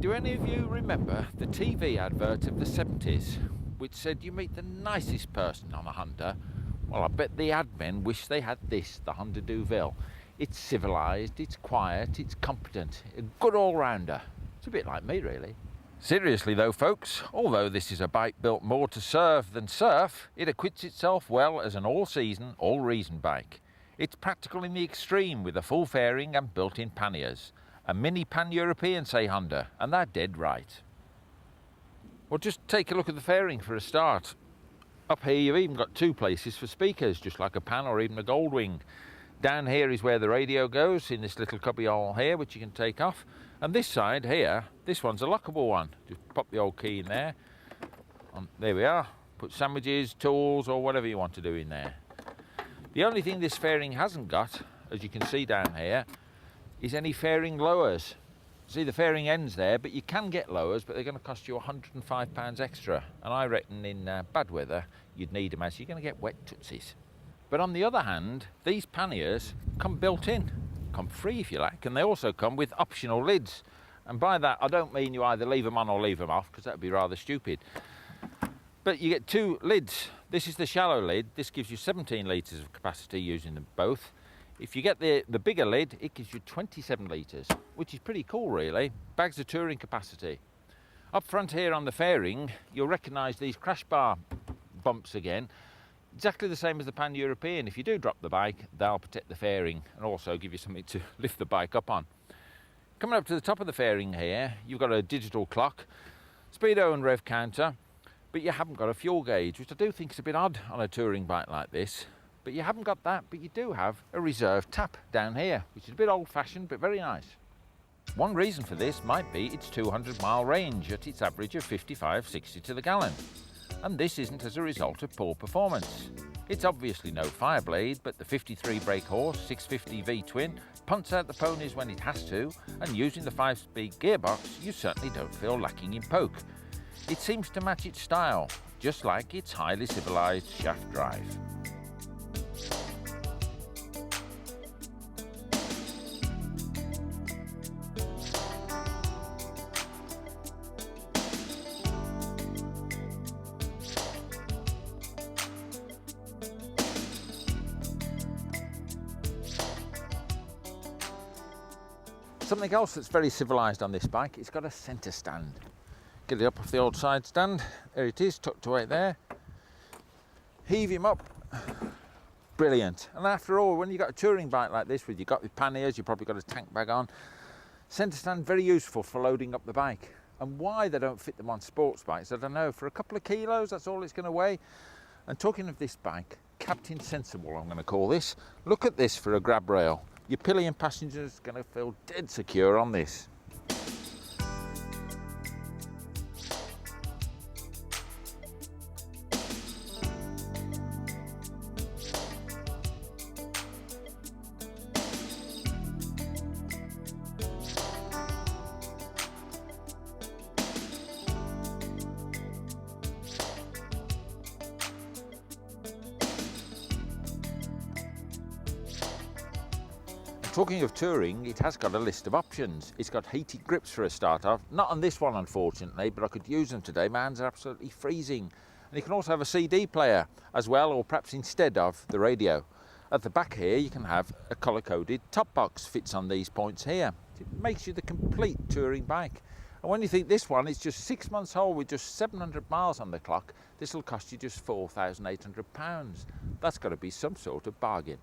Do any of you remember the TV advert of the 70s which said you meet the nicest person on a Honda? Well, I bet the admin wish they had this, the Honda Deauville. It's civilised, it's quiet, it's competent, a good all-rounder. It's a bit like me, really. Seriously though, folks, although this is a bike built more to serve than surf, it acquits itself well as an all-season, all-reason bike. It's practical in the extreme with a full fairing and built-in panniers. A mini pan-European, say Honda, and they're dead right. Well, just take a look at the fairing for a start. Up here you've even got two places for speakers, just like a pan or even a Goldwing. Down here is where the radio goes, in this little cubby hole here, which you can take off. And this side here, this one's a lockable one. Just pop the old key in there. There we are. Put sandwiches, tools, or whatever you want to do in there. The only thing this fairing hasn't got, as you can see down here, is any fairing lowers. See, the fairing ends there, but you can get lowers, but they're going to cost you £105 extra. And I reckon in bad weather, you'd need them, as you're going to get wet tootsies. But on the other hand, these panniers come built in, come free if you like, and they also come with optional lids. And by that, I don't mean you either leave them on or leave them off, because that would be rather stupid. But you get two lids. This is the shallow lid. This gives you 17 litres of capacity using them both. If you get the bigger lid, it gives you 27 litres, which is pretty cool, really. Bags of touring capacity. Up front here on the fairing, you'll recognise these crash bar bumps again. Exactly the same as the Pan-European. If you do drop the bike, they'll protect the fairing and also give you something to lift the bike up on. Coming up to the top of the fairing here, you've got a digital clock, speedo and rev counter, but you haven't got a fuel gauge, which I do think is a bit odd on a touring bike like this. But you haven't got that, but you do have a reserve tap down here, which is a bit old-fashioned, but very nice. One reason for this might be its 200-mile range at its average of 55-60 to the gallon. And this isn't as a result of poor performance. It's obviously no Fireblade, but the 53 brake horse 650 V-twin punts out the ponies when it has to, and using the 5-speed gearbox, you certainly don't feel lacking in poke. It seems to match its style, just like its highly civilised shaft drive. Something else that's very civilised on this bike, it's got a centre stand. Get it up off the old side stand. There it is, tucked away there. Heave him up. Brilliant. And after all, when you've got a touring bike like this, with you've got your panniers, you've probably got a tank bag on. Centre stand, very useful for loading up the bike. And why they don't fit them on sports bikes, I don't know. For a couple of kilos, that's all it's going to weigh. And talking of this bike, Captain Sensible, I'm going to call this. Look at this for a grab rail. Your pillion passenger's going to feel dead secure on this. Talking of touring, it has got a list of options. It's got heated grips for a start off. Not on this one, unfortunately, but I could use them today. My hands are absolutely freezing. And you can also have a CD player as well, or perhaps instead of the radio. At the back here, you can have a colour-coded top box fits on these points here. It makes you the complete touring bike. And when you think this one is just 6 months old with just 700 miles on the clock, this will cost you just £4,800. That's got to be some sort of bargain.